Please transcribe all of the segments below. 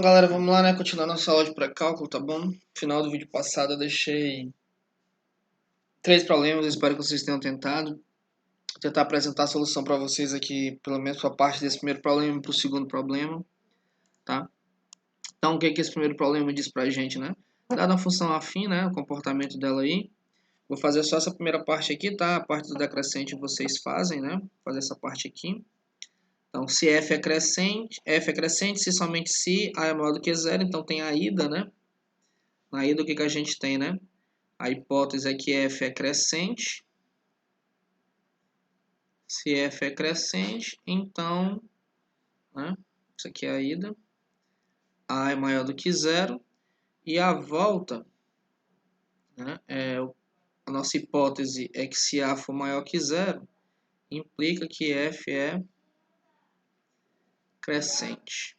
Galera, vamos lá, né? Continuar nossa aula de pré-cálculo, tá bom? No final do vídeo passado eu deixei 3 problemas, espero que vocês tenham tentado. Vou tentar apresentar a solução para vocês aqui, pelo menos para parte desse primeiro problema e para o segundo problema, tá? Então, o que esse primeiro problema diz pra gente, né? Dada a função afim, né? O comportamento dela aí. Vou fazer só essa primeira parte aqui, tá? A parte do decrescente vocês fazem, né? Vou fazer essa parte aqui. Então, se f é crescente, se somente se a é maior do que zero, então tem a ida, né? Na ida, o que a gente tem, né? A hipótese é que f é crescente. Se f é crescente, então, né? Isso aqui é a ida. A é maior do que zero. E a volta, né? A nossa hipótese é que se a for maior que zero, implica que f é crescente.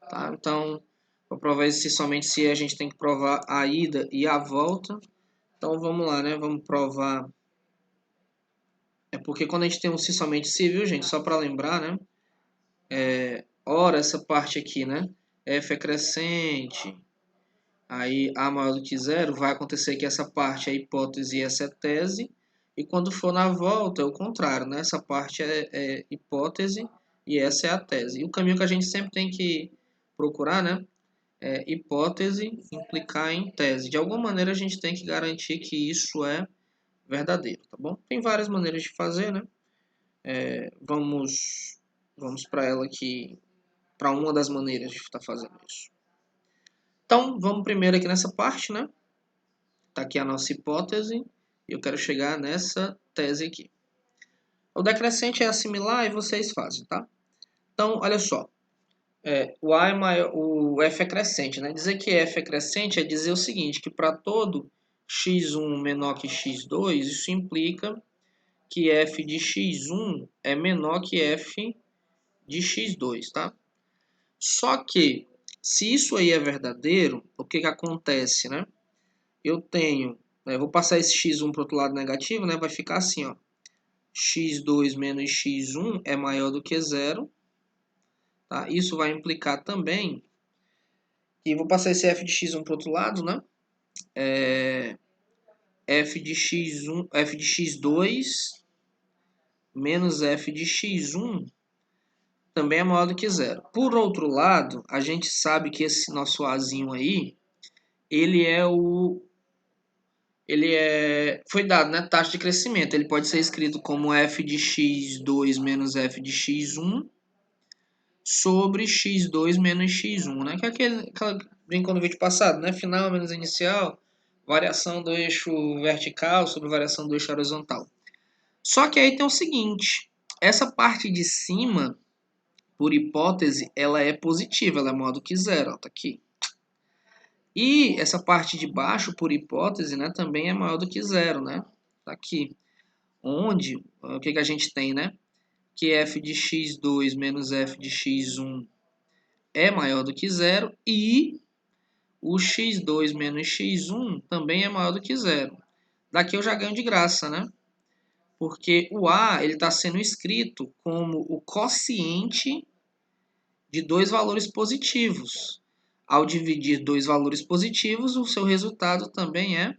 Tá? Então, para provar se somente se a gente tem que provar a ida e a volta. Então, vamos lá, né? Vamos provar. É porque quando a gente tem um se somente se, viu, gente? Só para lembrar, né? Ora, essa parte aqui, né? F é crescente. Aí A maior do que zero, vai acontecer que essa parte é hipótese e essa é tese. E quando for na volta, é o contrário, né? Essa parte é hipótese e essa é a tese. E o caminho que a gente sempre tem que procurar, né? É hipótese implicar em tese. De alguma maneira a gente tem que garantir que isso é verdadeiro, tá bom? Tem várias maneiras de fazer, né? Vamos para ela aqui, para uma das maneiras de estar fazendo isso. Então, vamos primeiro aqui nessa parte, né? Tá aqui a nossa hipótese e eu quero chegar nessa tese aqui. O decrescente é assimilar e vocês fazem, tá? Então, olha só. O A é maior, o F é crescente, né? Dizer que F é crescente é dizer o seguinte, que para todo x1 menor que x2, isso implica que F de x1 é menor que F de x2, tá? Só que, se isso aí é verdadeiro, o que acontece, né? Eu tenho, né, vou passar esse x1 para o outro lado negativo, né? Vai ficar assim, ó. x2 menos x1 é maior do que zero. Tá? Isso vai implicar também, e vou passar esse f de x1 para o outro lado, né? F de x1, f de x2 menos f de x1 também é maior do que zero. Por outro lado, a gente sabe que esse nosso azinho aí, foi dado, né, taxa de crescimento. Ele pode ser escrito como f de x2 menos f de x1 sobre x2 menos x1, né? Que é aquela brincou no vídeo passado, né? Final menos inicial, variação do eixo vertical sobre variação do eixo horizontal. Só que aí tem o seguinte, essa parte de cima, por hipótese, ela é positiva, ela é maior do que zero, ó, tá aqui. E essa parte de baixo, por hipótese, né, também é maior do que zero, né? Tá aqui. Onde, o que a gente tem, né? Que f de x2 menos f de x1 é maior do que zero e o x2 menos x1 também é maior do que zero. Daqui eu já ganho de graça, né? Porque o A está sendo escrito como o quociente de dois valores positivos. Ao dividir dois valores positivos, o seu resultado também é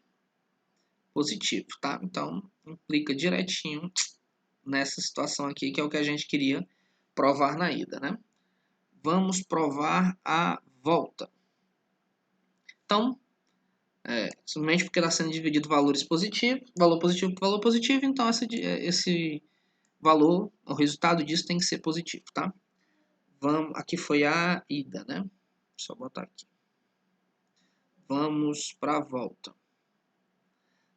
positivo, tá? Então, implica direitinho nessa situação aqui, que é o que a gente queria provar na ida, né? Vamos provar a volta. Então, simplesmente porque está sendo dividido valores positivos, valor positivo por valor positivo, então esse valor, o resultado disso tem que ser positivo, tá? Aqui foi a ida, né? Só botar aqui. Vamos para a volta.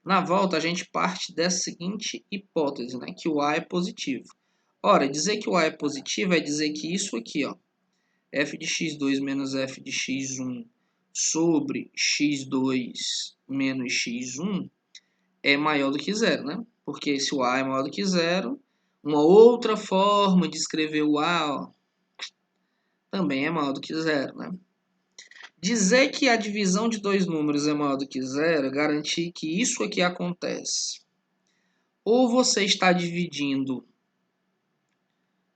Na volta, a gente parte dessa seguinte hipótese, né? Que o A é positivo. Ora, dizer que o A é positivo é dizer que isso aqui, ó, f de x2 menos f de x1 sobre x2 menos x1 é maior do que zero, né? Porque se o A é maior do que zero, uma outra forma de escrever o A, ó, também é maior do que zero, né? Dizer que a divisão de dois números é maior do que zero, garantir que isso aqui acontece. Ou você está dividindo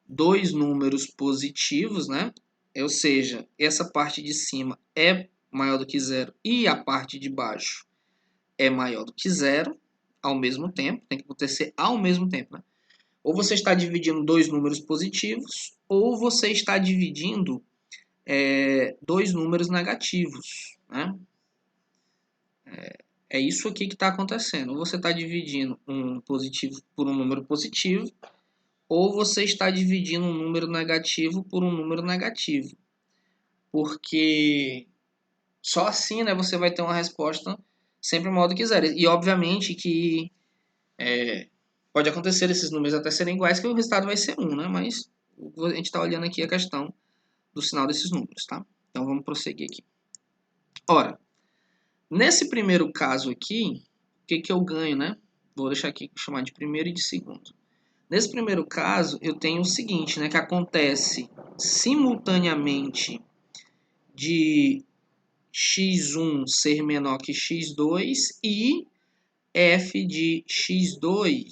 dois números positivos, né? ou seja, essa parte de cima é maior do que zero e a parte de baixo é maior do que zero ao mesmo tempo, tem que acontecer ao mesmo tempo, né? Ou você está dividindo dois números positivos, ou você está dividindo dois números negativos, né? É isso aqui que está acontecendo. Ou você está dividindo um positivo por um número positivo, ou você está dividindo um número negativo por um número negativo. Porque só assim, né, você vai ter uma resposta sempre maior do que zero. E obviamente que pode acontecer esses números até serem iguais, que o resultado vai ser 1, né? Mas a gente está olhando aqui a questão do sinal desses números, tá? Então vamos prosseguir aqui. Ora, nesse primeiro caso aqui, o que eu ganho, né? Vou deixar aqui chamar de primeiro e de segundo. Nesse primeiro caso, eu tenho o seguinte, né? Que acontece simultaneamente de x1 ser menor que x2 e f de x2,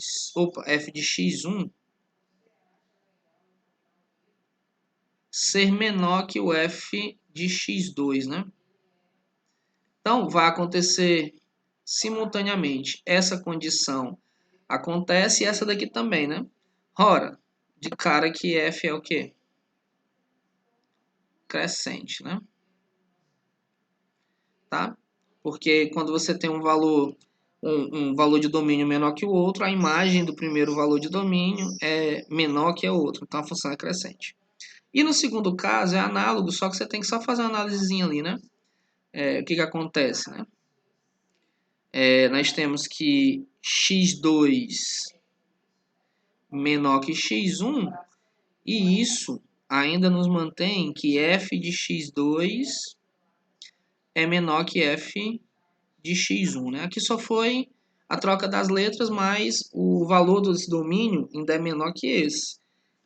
f de x1 ser menor que o f de x2, né? Então, vai acontecer simultaneamente. Essa condição acontece e essa daqui também, né? Ora, de cara que f é o quê? Crescente, né? Tá? Porque quando você tem um valor de domínio menor que o outro, a imagem do primeiro valor de domínio é menor que a outra. Então, a função é crescente. E no segundo caso é análogo, só que você tem que só fazer uma análisezinha ali, né? O que acontece, né? Nós temos que x2 menor que x1 e isso ainda nos mantém que f de x2 é menor que f de x1, né? Aqui só foi a troca das letras, mas o valor desse domínio ainda é menor que esse.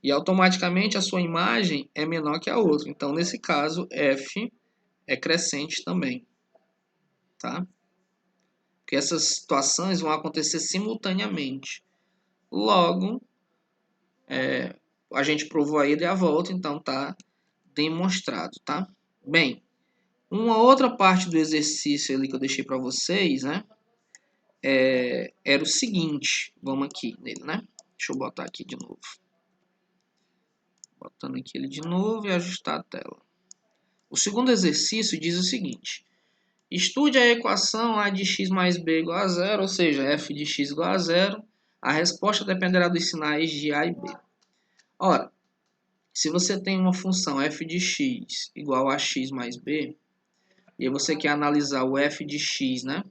E automaticamente a sua imagem é menor que a outra. Então, nesse caso, f é crescente também, tá? Porque essas situações vão acontecer simultaneamente. Logo, a gente provou a ida e a volta, então tá demonstrado, tá? Bem, uma outra parte do exercício ali que eu deixei para vocês, né? Era o seguinte, vamos aqui nele, né? Deixa eu botar aqui de novo. Botando aqui ele de novo e ajustar a tela. O segundo exercício diz o seguinte: estude a equação a de x mais b igual a zero, ou seja, f de x igual a zero. A resposta dependerá dos sinais de a e b. Ora, se você tem uma função f de x igual a x mais b, e você quer analisar o f de x, né,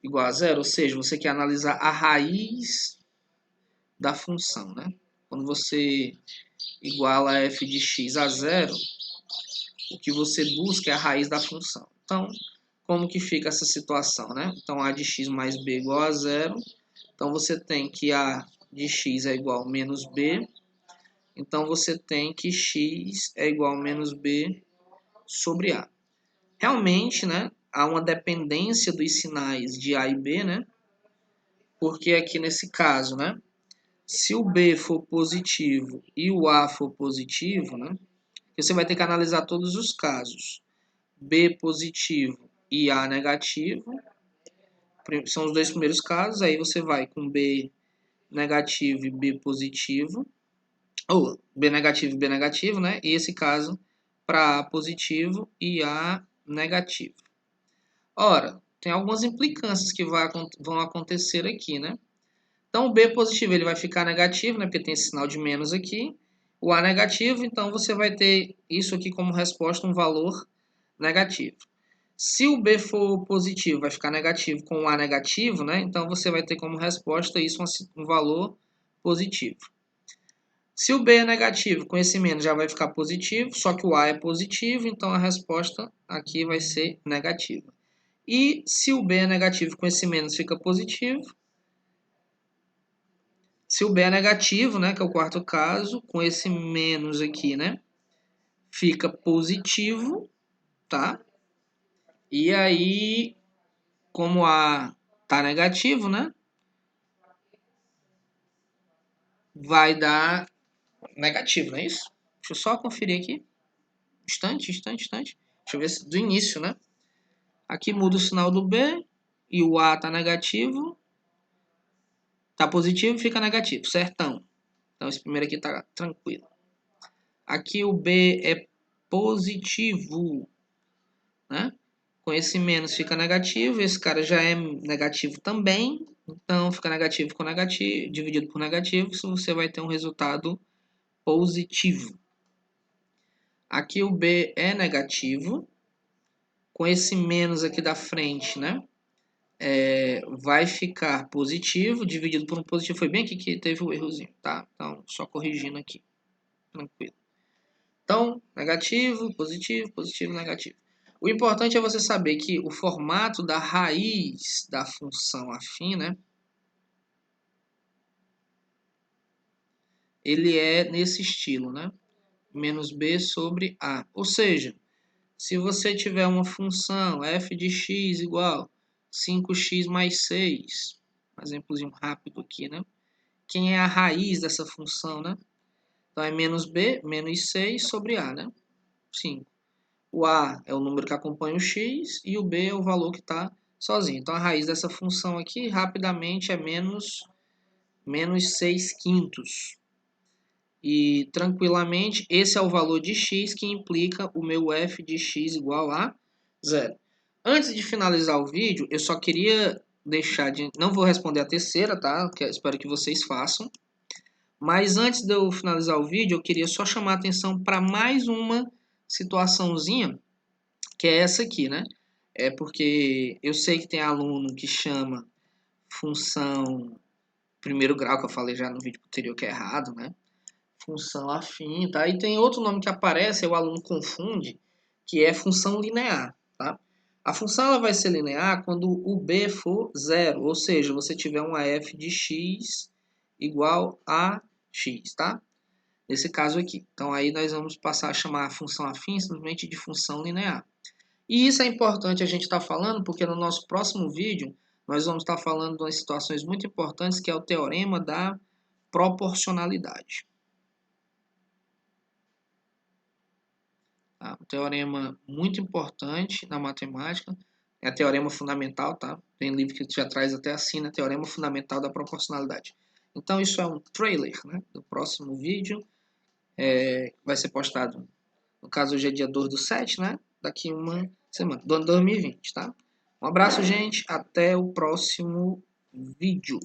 igual a zero, ou seja, você quer analisar a raiz da função, né? Quando você iguala f de x a zero, o que você busca é a raiz da função. Então, como que fica essa situação, né? Então, a de x mais b igual a zero. Então, você tem que a de x é igual a menos b. Então, você tem que x é igual a menos b sobre a. Realmente, né, há uma dependência dos sinais de a e b, né? Porque aqui nesse caso, né, se o b for positivo e o a for positivo, né, você vai ter que analisar todos os casos. B positivo e A negativo, são os dois primeiros casos, aí você vai com B negativo e B positivo, ou B negativo, né? E esse caso para A positivo e A negativo. Ora, tem algumas implicâncias que vão acontecer aqui, né? Então, o B positivo ele vai ficar negativo, né? Porque tem esse sinal de menos aqui. O A negativo, então você vai ter isso aqui como resposta, um valor negativo. Se o B for positivo, vai ficar negativo com o A negativo, né? Então, você vai ter como resposta isso um valor positivo. Se o B é negativo, com esse menos já vai ficar positivo, só que o A é positivo, então a resposta aqui vai ser negativa. E se o B é negativo, com esse menos fica positivo. Se o B é negativo, né, que é o quarto caso, com esse menos aqui, né, fica positivo, tá? E aí, como A tá negativo, né, vai dar negativo, não é isso? Deixa eu só conferir aqui. Instante. Deixa eu ver se do início, né? Aqui muda o sinal do B e o A tá negativo. Tá positivo, fica negativo, certão. Então esse primeiro aqui tá tranquilo. Aqui o B é positivo, né? Com esse menos fica negativo, esse cara já é negativo também, então fica negativo com negativo, dividido por negativo, você vai ter um resultado positivo. Aqui o B é negativo, com esse menos aqui da frente, né? Vai ficar positivo, dividido por um positivo, foi bem aqui que teve o errozinho, tá? Então, só corrigindo aqui, tranquilo. Então, negativo, positivo, negativo. O importante é você saber que o formato da raiz da função afim, né? Ele é nesse estilo, né? Menos b sobre a. Ou seja, se você tiver uma função f de x igual 5x mais 6, um exemplozinho rápido aqui, né? Quem é a raiz dessa função, né? Então é menos b, menos 6 sobre a, né? 5. O a é o número que acompanha o x e o b é o valor que está sozinho. Então a raiz dessa função aqui, rapidamente, é menos 6 quintos. E tranquilamente, esse é o valor de x que implica o meu f de x igual a 0. Antes de finalizar o vídeo, eu só queria deixar de... Não vou responder a terceira, tá? Espero que vocês façam. Mas antes de eu finalizar o vídeo, eu queria só chamar a atenção para mais uma situaçãozinha, que é essa aqui, né? É porque eu sei que tem aluno que chama função primeiro grau, que eu falei já no vídeo anterior que é errado, né? Função afim, tá? E tem outro nome que aparece, o aluno confunde, que é função linear, tá? A função ela vai ser linear quando o b for zero, ou seja, você tiver uma f de x igual a x, tá? Nesse caso aqui. Então aí nós vamos passar a chamar a função afim simplesmente de função linear. E isso é importante a gente estar falando, porque no nosso próximo vídeo nós vamos estar falando de umas situações muito importantes, que é o teorema da proporcionalidade. Tá? Um teorema muito importante na matemática, é o teorema fundamental, tá? Tem livro que já traz até assim, né? Teorema fundamental da proporcionalidade. Então isso é um trailer, né, do próximo vídeo. Vai ser postado, no caso hoje é dia 2/7, né? Daqui uma semana, do ano 2020, tá? Um abraço, gente. Até o próximo vídeo.